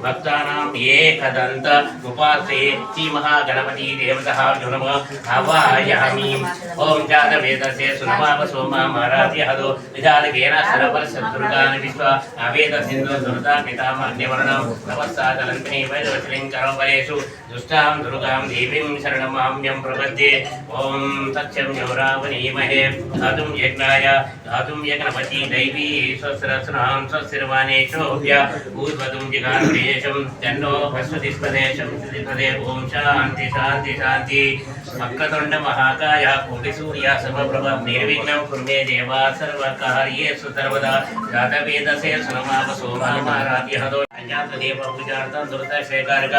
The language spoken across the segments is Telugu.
भक्तानां एकदन्त उपासे श्रीमहागणपति देवतः नमः आवाहयामि। ओम जातवेदसे सुनमाव सोमा महाराजहदो विजालवेन सरपरसद्दुर्गान् विश्व अवेद सिन्धु दुर्गा पितामहन्यवर्णं नमस्सादलन्तिनी वैदवचलिं करोपरेषु दुष्टां दुर्गां देवीं शरणमाम्यं प्रपद्ये। ओम सत्यं योरावणीमहे धातुं यज्ञाय धातुं यज्ञपति दैवी स्वस्रस्नां स्वस्तिर्वाणेशोभ्य ऊर्ध्वं जिगानुरेशं तन्नो भस्वतिस्पदेशं सिद्धिपदे। ओम शान्ति शान्ति शान्ति। वक्रतुण्ड महाकाय कोटिसूर्य समप्रभ निर्विघ्नं कुरु मे देवा सर्वकार्येषु सर्वदा। जातवेदसे सुनमाव सोमा महाराजहदो अज्ञातदेव पूजार्थं दुर्दशेखरक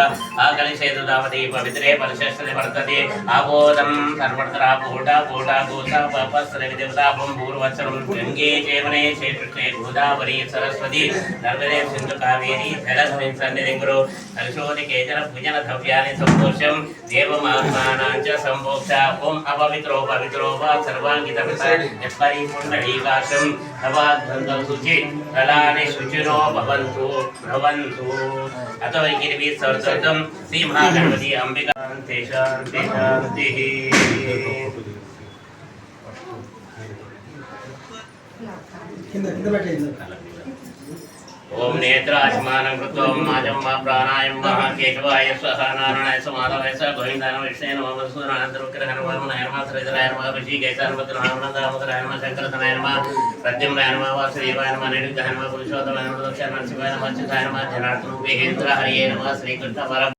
आकलिशेतुदावति पवित्रे परिशस्त्रे वर्तते। आबोधं सर्वत्र पोटा पोटा गोसा पपस्त्रविदेवतापं पूर्वत्सरं गंगे चेवने क्षेत्रे गोदावरी सरस्वती नर्मदे सिन्धु कावेरी जलस्मिन् सन्निधिं कुरु। हर्षोदि केचन पूजन द्रव्याणि सम्पोष्यं देवमात्मानां च सम्पोक्ष। ओम अपवित्रो पवित्रो वा सर्वाङ्गितपिता यत्परिपुण्डरीकाशं नवाद्वन्द्वं शुचि फलानि शुचिनो भवन्तु भवन्तु। अतो गिरिभिः सर्वं श्री महागणपति अंबिका शान्ति शान्तिः। ओम नेत्राश्मानं कृत्वा माजं मा प्राणायं महा केशवाय स्वहा नारायणाय समाधवाय स गोविन्दाय विष्णवे नमः वसुनानन्दरुग्रहाय नमः नमः श्रीधराय नमः ऋषिकेशाय नमः दामोदराय नमः शंकरतनाय नमः प्रद्युम्नाय नमः वासुदेवाय नमः निरुद्धाय नमः पुरुषोत्तमाय नमः दक्षाय नमः शिवाय नमः अच्युताय नमः जनार्दन उपेन्द्र हरिये नमः श्रीकृष्ण परम।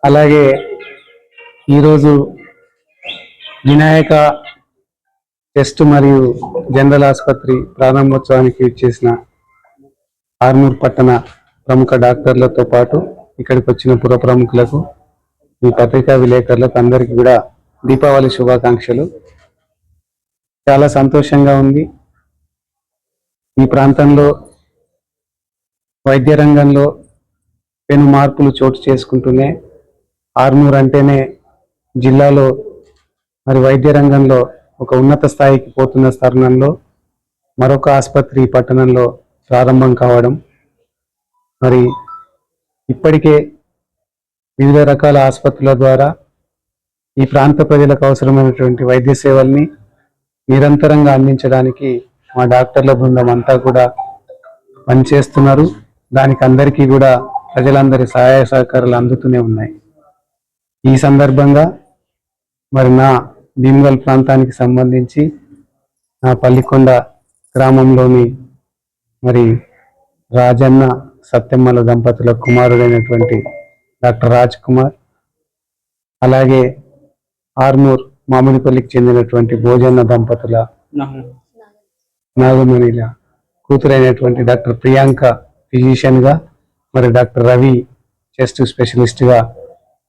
అలాగే ఈరోజు వినాయక టెస్ట్ మరియు జనరల్ ఆసుపత్రి ప్రారంభోత్సవానికి ఇచ్చేసిన ఆర్మూర్ పట్టణ ప్రముఖ డాక్టర్లతో పాటు ఇక్కడికి వచ్చిన పుర ప్రముఖులకు, ఈ పత్రికా విలేకరులకు అందరికీ కూడా దీపావళి శుభాకాంక్షలు. చాలా సంతోషంగా ఉంది. ఈ ప్రాంతంలో వైద్య రంగంలో పెను మార్పులు చోటు చేసుకుంటూనే ఆర్మూర్ అంటేనే జిల్లాలో మరి వైద్య రంగంలో ఒక ఉన్నత స్థాయికి పోతున్న తరుణంలో మరొక ఆసుపత్రి పట్టణంలో ప్రారంభం కావడం, మరి ఇప్పటికే వివిధ రకాల ఆసుపత్రుల ద్వారా ఈ ప్రాంత ప్రజలకు అవసరమైనటువంటి వైద్య సేవల్ని నిరంతరంగా అందించడానికి మా డాక్టర్ల బృందం అంతా కూడా పనిచేస్తున్నారు. దానికి అందరికీ కూడా ప్రజలందరి సహాయ సహకారాలు అందుతూనే ఉన్నాయి. ఈ సందర్భంగా మరి నా భీమ్గల్ ప్రాంతానికి సంబంధించి నా పల్లికొండ గ్రామంలోని మరి రాజన్న సత్యమ్మల దంపతుల కుమారుడైనటువంటి డాక్టర్ రాజ్ కుమార్, అలాగే ఆర్మూర్ మామిడిపల్లికి చెందినటువంటి భోజన్న దంపతుల నాగమణిల కూతురైనటువంటి డాక్టర్ ప్రియాంక ఫిజిషియన్గా, మరి డాక్టర్ రవి చెస్ట్ స్పెషలిస్ట్గా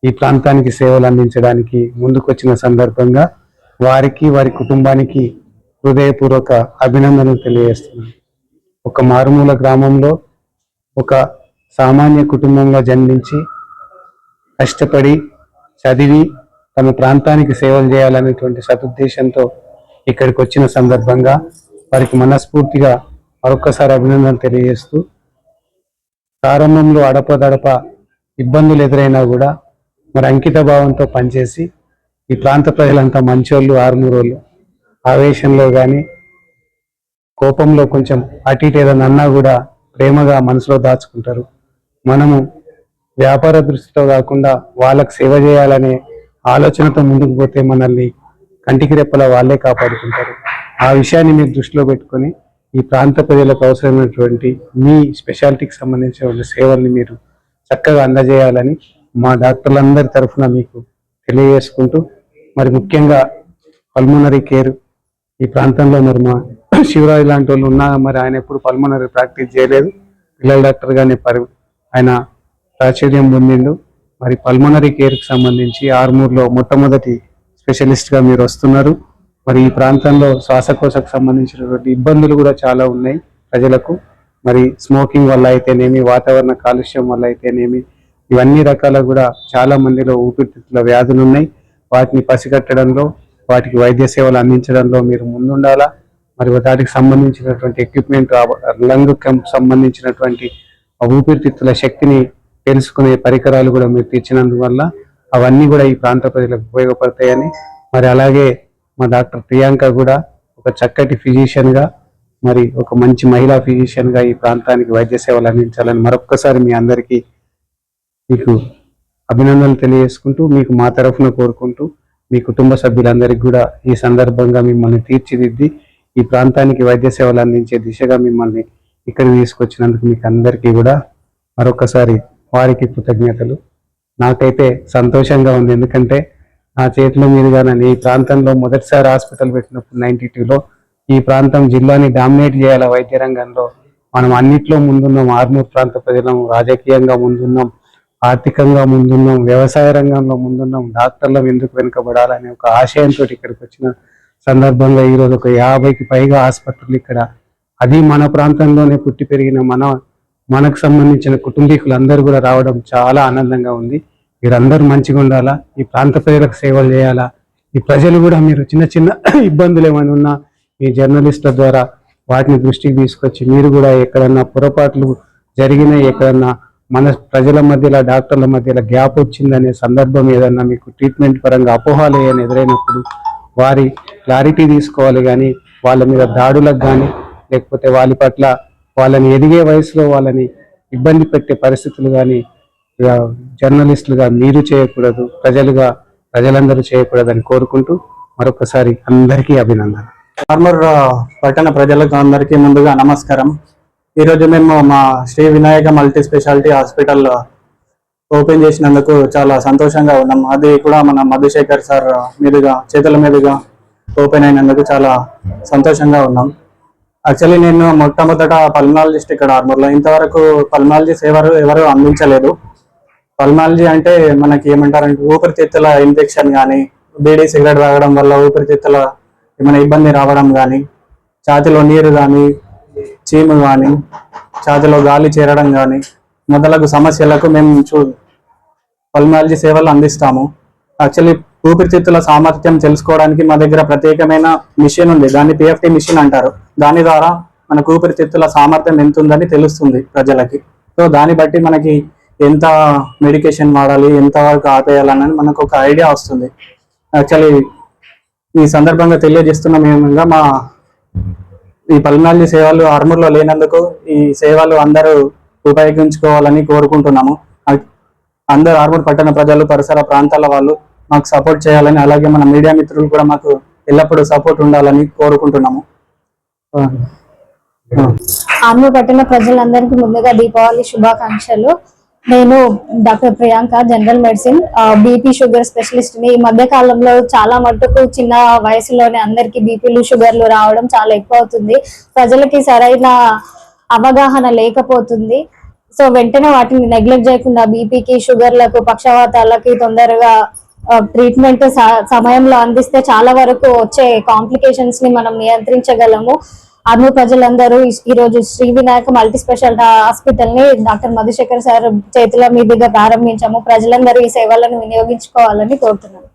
ఈ ప్రాంతానికి సేవలు అందించడానికి ముందుకొచ్చిన సందర్భంగా వారికి వారి కుటుంబానికి హృదయపూర్వక అభినందనలు తెలియజేస్తున్నాను. ఒక మారుమూల గ్రామంలో ఒక సామాన్య కుటుంబంగా జన్మించి కష్టపడి చదివి తమ ప్రాంతానికి సేవలు చేయాలనేటువంటి సదుద్దేశంతో ఇక్కడికి వచ్చిన సందర్భంగా వారికి మనస్ఫూర్తిగా మరొకసారి అభినందనలు తెలియజేస్తూ, ప్రారంభంలో అడపదడప ఇబ్బందులు ఎదురైనా కూడా మరి అంకిత భావంతో పనిచేసి ఈ ప్రాంత ప్రజలంతా మంచోళ్ళు, ఆర్మూరోళ్ళు, ఆవేశంలో కానీ కోపంలో కొంచెం అటు ఇటు ఏదైనా అన్నా కూడా ప్రేమగా మనసులో దాచుకుంటారు. మనము వ్యాపార దృష్టితో కాకుండా వాళ్ళకు సేవ చేయాలనే ఆలోచనతో ముందుకు పోతే మనల్ని కంటికి రెప్పలా వాళ్ళే కాపాడుకుంటారు. ఆ విషయాన్ని మీరు దృష్టిలో పెట్టుకొని ఈ ప్రాంత ప్రజలకు అవసరమైనటువంటి మీ స్పెషాలిటీకి సంబంధించిన సేవల్ని మీరు చక్కగా అందజేయాలని మా డాక్టర్లందరి తరఫున మీకు తెలియజేసుకుంటూ, మరి ముఖ్యంగా పల్మోనరీ కేర్ ఈ ప్రాంతంలో మరి మా శివరాజు లాంటి వాళ్ళు ఉన్నా, మరి ఆయన ఎప్పుడు పల్మోనరీ ప్రాక్టీస్ చేయలేదు. పిల్లల డాక్టర్గానే ఆయన ప్రాచుర్యం పొందిండు. మరి పల్మనరీ కేర్కి సంబంధించి ఆర్మూర్లో మొట్టమొదటి స్పెషలిస్ట్గా మీరు వస్తున్నారు. మరి ఈ ప్రాంతంలో శ్వాసకోశకు సంబంధించినటువంటి ఇబ్బందులు కూడా చాలా ఉన్నాయి ప్రజలకు. మరి స్మోకింగ్ వల్ల అయితేనేమి, వాతావరణ కాలుష్యం వల్ల అయితేనేమి, ఇవన్నీ రకాల కూడా చాలా మందిలో ఊపిరితిత్తుల వ్యాధులు ఉన్నాయి. వాటిని పసిగట్టడంలో, వాటికి వైద్య సేవలు అందించడంలో మీరు ముందుండాలా. మరి వాటికి సంబంధించినటువంటి ఎక్విప్మెంట్, లంగ్ సంబంధించినటువంటి ఊపిరితిత్తుల శక్తిని తెలుసుకునే పరికరాలు కూడా మీరు తెచ్చినందువల్ల అవన్నీ కూడా ఈ ప్రాంత ప్రజలకు ఉపయోగపడతాయని, మరి అలాగే మా డాక్టర్ ప్రియాంక కూడా ఒక చక్కటి ఫిజిషియన్గా, మరి ఒక మంచి మహిళా ఫిజిషియన్గా ఈ ప్రాంతానికి వైద్య సేవలు అందించాలని మరొక్కసారి మీ అందరికీ మీకు అభినందనలు తెలియజేసుకుంటూ, మీకు మా తరఫున కోరుకుంటూ, మీ కుటుంబ సభ్యులందరికీ కూడా ఈ సందర్భంగా మిమ్మల్ని తీర్చిదిద్ది ఈ ప్రాంతానికి వైద్య సేవలు అందించే దిశగా మిమ్మల్ని ఇక్కడికి తీసుకొచ్చినందుకు మీకు అందరికీ కూడా మరొకసారి వారికి కృతజ్ఞతలు. నాకైతే సంతోషంగా ఉంది, ఎందుకంటే నా చేతుల మీదుగా నేను ఈ ప్రాంతంలో మొదటిసారి హాస్పిటల్ పెట్టినప్పుడు 92లో ఈ ప్రాంతం జిల్లాని డామినేట్ చేయాల వైద్య రంగంలో. మనం అన్నిట్లో ముందున్నాం, ఆర్మూర్ ప్రాంత ప్రజలం రాజకీయంగా ముందున్నాం, ఆర్థికంగా ముందున్నాం, వ్యవసాయ రంగంలో ముందున్నాం, డాక్టర్లం ఎందుకు వెనుకబడాలనే ఒక ఆశయంతో ఇక్కడికి వచ్చిన సందర్భంగా ఈరోజు ఒక 50కి పైగా ఆసుపత్రులు ఇక్కడ, అది మన ప్రాంతంలోనే పుట్టి పెరిగిన మనకు సంబంధించిన కుటుంబీకులందరూ కూడా రావడం చాలా ఆనందంగా ఉంది. మీరందరూ మంచిగా ఉండాలా, ఈ ప్రాంత ప్రజలకు సేవలు చేయాలా. ఈ ప్రజలు కూడా మీరు చిన్న చిన్న ఇబ్బందులు ఏమైనా ఉన్నా మీ జర్నలిస్టుల ద్వారా వాటిని దృష్టికి తీసుకొచ్చి, మీరు కూడా ఎక్కడన్నా పొరపాట్లు జరిగినా, ఎక్కడన్నా మన ప్రజల మధ్యలో డాక్టర్ల మధ్యలో గ్యాప్ వచ్చిందనే సందర్భం ఏదన్నా మీకు ట్రీట్మెంట్ పరంగా అపోహాలు ఏమైనా ఎదురైనప్పుడు వారి క్లారిటీ తీసుకోవాలి. కానీ వాళ్ళ మీద దాడులకు కానీ, లేకపోతే వాళ్ళ పట్ల వాళ్ళని ఎదిగే వయసులో వాళ్ళని ఇబ్బంది పెట్టే పరిస్థితులు కానీ జర్నలిస్టులుగా మీరు చేయకూడదు, ప్రజలందరూ చేయకూడదని కోరుకుంటూ మరొకసారి అందరికీ అభినందన. ఆర్మూర్ పట్టణ ప్రజలకు అందరికీ ముందుగా నమస్కారం. ఈరోజు మేము మా Shri Vinayaka multi speciality hospital open చేసినందుకు చాలా సంతోషంగా ఉన్నాం. అది కూడా మన మధుశేఖర్ సార్ చేతుల మీదుగా ఓపెన్ అయినందుకు చాలా సంతోషంగా ఉన్నాం. యాక్చువల్లీ నేను మొట్టమొదట పల్మనాలజిస్ట్ ఇక్కడ ఆర్మూర్లో. ఇంతవరకు పల్మనాలజీ ఎవరు అందించలేదు. పల్మనాలజీ అంటే మనకి ఏమంటారంటే ఊపిరితిత్తుల ఇన్ఫెక్షన్ కానీ, బీడీ సిగరెట్ తాగడం వల్ల ఊపిరితిత్తుల ఏమైనా ఇబ్బంది రావడం కానీ, ఛాతిలో నీరు కానీ, చీము కానీ, ఛాతిలో గాలి చేరడం కానీ మొదలగు సమస్యలకు మేము పల్మనాలజీ సేవలు అందిస్తాము. యాక్చువల్లీ ఊపిరితిత్తుల సామర్థ్యం తెలుసుకోవడానికి మా దగ్గర ప్రత్యేకమైన మిషన్ ఉంది, దాన్ని పిఎఫ్టి మిషన్ అంటారు. దాని ద్వారా మనకు ఊపిరితిత్తుల సామర్థ్యం ఎంత ఉందని తెలుస్తుంది ప్రజలకి. సో దాన్ని బట్టి మనకి ఎంత మెడికేషన్ వాడాలి, ఎంత వరకు ఆపేయాలని మనకు ఒక ఐడియా వస్తుంది. యాక్చువల్లీ ఈ సందర్భంగా తెలియజేస్తున్నాం ఏమనగా, మా ఈ పల్మనాలజీ సేవలు ఆర్మూర్లో లేనందుకు ఈ సేవలు అందరూ ఉపయోగించుకోవాలని కోరుకుంటున్నాము. అందరు ఆర్మూర్ పట్టణ ప్రజలు, పరిసర ప్రాంతాల వాళ్ళు మాకు సపోర్ట్ చేయాలని, అలాగే మన మీడియా మిత్రులు కూడా మాకు ఎల్లప్పుడూ సపోర్ట్ ఉండాలని కోరుకుంటున్నాము. ఆర్మూర్ పట్టణ ప్రజలందరికీ ముందుగా దీపావళి శుభాకాంక్షలు. నేను doctor Priyanka, general medicine, BP sugar specialist ని. ఈ మధ్య కాలంలో చాలా మట్టుకు చిన్న వయసులోనే అందరికి బీపీలు షుగర్లు రావడం చాలా ఎక్కువ అవుతుంది. ప్రజలకి సరైన అవగాహన లేకపోతుంది. సో వెంటనే వాటిని నెగ్లెక్ట్ చేయకుండా బీపీకి, షుగర్లకు, పక్షవాతాలకి తొందరగా ట్రీట్మెంట్ సమయంలో అందిస్తే చాలా వరకు వచ్చే కాంప్లికేషన్స్ ని మనం నియంత్రించగలము. ఆర్మూర్ ప్రజలందరూ ఈ రోజు Shri Vinayaka multi speciality hospital ని డాక్టర్ మధుశేఖర్ సార్ చేతుల మీదుగా ప్రారంభించాము. ప్రజలందరూ ఈ సేవలను వినియోగించుకోవాలని కోరుతున్నాను.